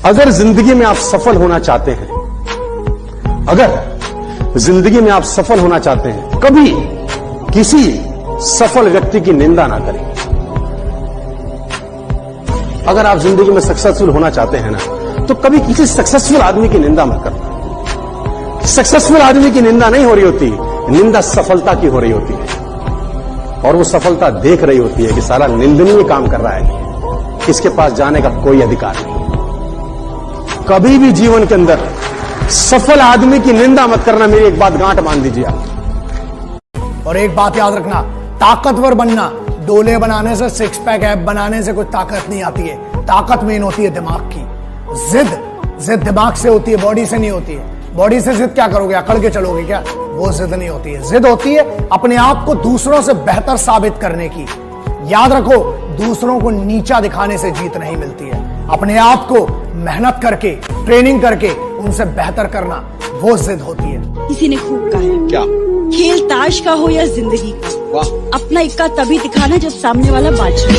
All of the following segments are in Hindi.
अगर जिंदगी में आप सफल होना चाहते हैं, अगर जिंदगी में आप सफल होना चाहते हैं, कभी किसी सफल व्यक्ति की निंदा ना करें। अगर आप जिंदगी में सक्सेसफुल होना चाहते हैं ना, तो कभी किसी सक्सेसफुल आदमी की निंदा मत करना। सक्सेसफुल आदमी की निंदा नहीं हो रही होती, निंदा सफलता की हो रही होती है, और वो सफलता देख रही होती है कि सारा निंदनीय काम कर रहा है, इसके पास जाने का कोई अधिकार नहीं। कभी भी जीवन के अंदर सफल आदमी की निंदा मत करना। मेरी एक बात गांठ बांध दीजिए आप। और एक बात याद रखना, ताकतवर बनना डोले बनाने से, सिक्स पैक ऐप बनाने से कोई ताकत नहीं आती है। ताकत मेन होती है दिमाग की। जिद दिमाग से होती है, बॉडी से नहीं होती है। बॉडी से जिद क्या करोगे, अकड़ के चलोगे क्या? वो जिद नहीं होती है। जिद होती है अपने आप को दूसरों से बेहतर साबित करने की। याद रखो, दूसरों को नीचा दिखाने से जीत नहीं मिलती है। अपने आप को मेहनत करके, ट्रेनिंग करके उनसे बेहतर करना, वो जिद होती है। किसी ने खूब कहा है, क्या खेल ताश का हो या जिंदगी का, अपना इक्का तभी दिखाना जब सामने वाला बादशाह।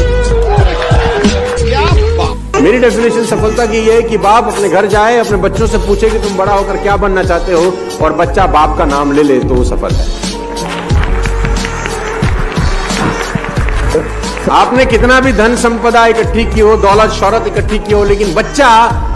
मेरी डेफिनेशन सफलता की ये है कि बाप अपने घर जाए, अपने बच्चों से पूछे कि तुम बड़ा होकर क्या बनना चाहते हो, और बच्चा बाप का नाम ले ले, तो वो सफल है। आपने कितना भी धन संपदा इकट्ठी की हो, दौलत शौहरत इकट्ठी की हो, लेकिन बच्चा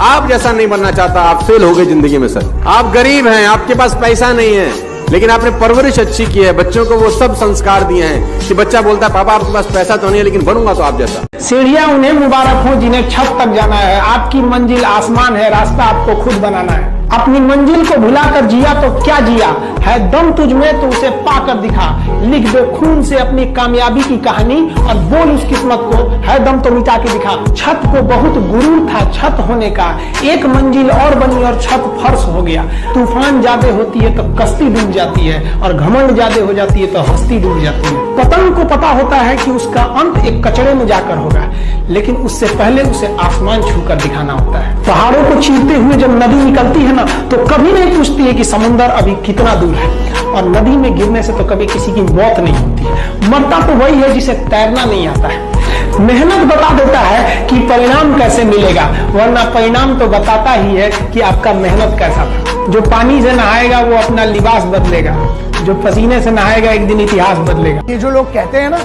आप जैसा नहीं बनना चाहता, आप फेल हो गए जिंदगी में। सर, आप गरीब हैं, आपके पास पैसा नहीं है, लेकिन आपने परवरिश अच्छी की है, बच्चों को वो सब संस्कार दिए हैं कि बच्चा बोलता है पापा आपके पास पैसा तो नहीं है, लेकिन बनूंगा तो आप जैसा। सीढ़ियां उन्हें मुबारक हो जिन्हें छत तक जाना है। आपकी मंजिल आसमान है, रास्ता आपको खुद बनाना है। अपनी मंजिल को भुलाकर जिया तो क्या जिया है, दम तुझ में तो उसे पाकर दिखा। लिख दे खून से अपनी कामयाबी की कहानी और बोल उस किस्मत को, है दम तो मिटा के दिखा। छत को बहुत गुरूर था छत होने का, एक मंजिल और बनी और छत फर्श हो गया। तूफान ज्यादा होती है तो कश्ती डूब जाती है, और घमंड ज्यादा हो जाती है तो हस्ती डूब जाती है। पतंग को पता होता है कि उसका अंत एक कचरे में जाकर होगा, लेकिन उससे पहले उसे आसमान छूकर दिखाना होता है। पहाड़ों को चीरते हुए जब नदी निकलती है ना, तो कभी नहीं पूछती है कि समुद्र अभी कितना दूर है, और नदी में गिरने से तो कभी किसी की मौत नहीं होती है। मरता तो वही है जिसे तैरना नहीं आता है। मेहनत बता देता है कि परिणाम कैसे मिलेगा, वरना परिणाम तो बताता ही है कि आपका मेहनत कैसा था। जो पानी से नहाएगा वो अपना लिबास बदलेगा, जो पसीने से नहाएगा एक दिन इतिहास बदलेगा। ये जो लोग कहते हैं ना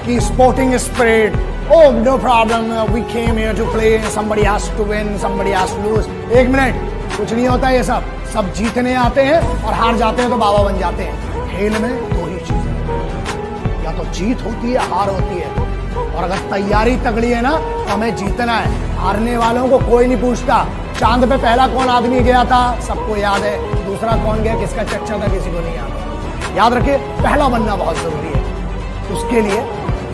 कि sporting spirit, oh no problem, we came here to play, somebody has to win, somebody has to lose। एक मिनट, कुछ नहीं होता ये सब जीतने आते हैं और हार जाते हैं तो बाबा बन जाते हैं। खेल में दो ही चीजें, या तो जीत होती है, हार होती है। और अगर तैयारी तगड़ी है ना, तो हमें जीतना है। हारने वालों को कोई नहीं पूछता। चांद पे पहला कौन आदमी गया था, सबको याद है। दूसरा कौन गया, किसका चच्चा था, किसी को नहीं याद। याद रखिए, पहला बनना बहुत जरूरी है, उसके लिए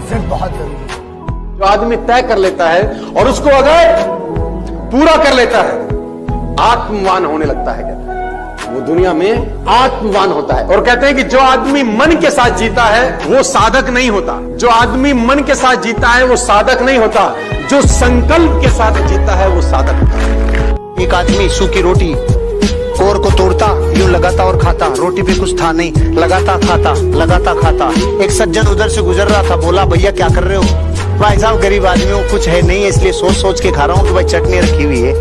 जिद बहुत जरूरी है। जो आदमी तय कर लेता है और उसको अगर पूरा कर लेता है, आत्मवान होने लगता है। कहते हैं वो दुनिया में आत्मवान होता है। और कहते हैं कि जो आदमी मन के साथ जीता है वो साधक नहीं होता। जो आदमी मन के साथ जीता है वो साधक नहीं होता। जो संकल्प के साथ जीता है वो साधक होता है। एक आदमी सूखी रोटी कोर को तोड़ता, यूं लगाता और खाता। रोटी पे कुछ था नहीं, लगाता खाता। एक सज्जन उधर से गुजर रहा था, बोला भैया क्या कर रहे हो? भाई साहब गरीब आदमी हो, कुछ है नहीं है, इसलिए सोच के खा रहा हूँ कि भाई चटनी रखी हुई है।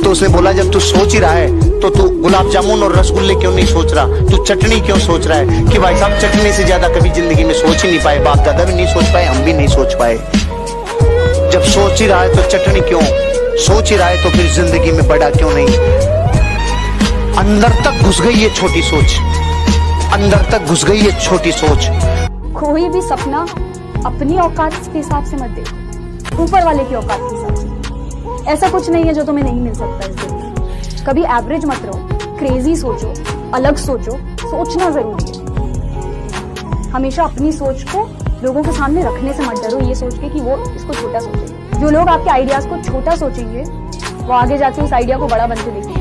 तो उसने बोला जब तू सोच ही रहा है तो तू गुलाब जामुन और रसगुल्ले क्यों नहीं सोच रहा, तू चटनी क्यों सोच रहा है? कि भाई साहब चटनी से ज्यादा कभी जिंदगी में सोच ही नहीं पाए, बाप दादा भी नहीं सोच पाए, हम भी नहीं सोच पाए। जब सोच ही रहा है तो चटनी क्यों, सोच ही रहा है तो फिर जिंदगी में बड़ा क्यों नहीं? अंदर तक घुस गई ये छोटी सोच, अंदर तक घुस गई ये छोटी सोच। कोई भी सपना अपनी औकात के हिसाब से मत देखो, ऊपर वाले की औकात के हिसाब से। ऐसा कुछ नहीं है जो तुम्हें नहीं मिल सकता इस दुनिया। कभी एवरेज मत रहो, क्रेजी सोचो, अलग सोचो। सोचना जरूरी है। हमेशा अपनी सोच को लोगों के सामने रखने से मत डरो, ये सोच के कि वो इसको छोटा सोचेंगे। जो लोग आपके आइडियाज को छोटा सोचेंगे, वो आगे जाके उस आइडिया को बड़ा बनते देखेंगे।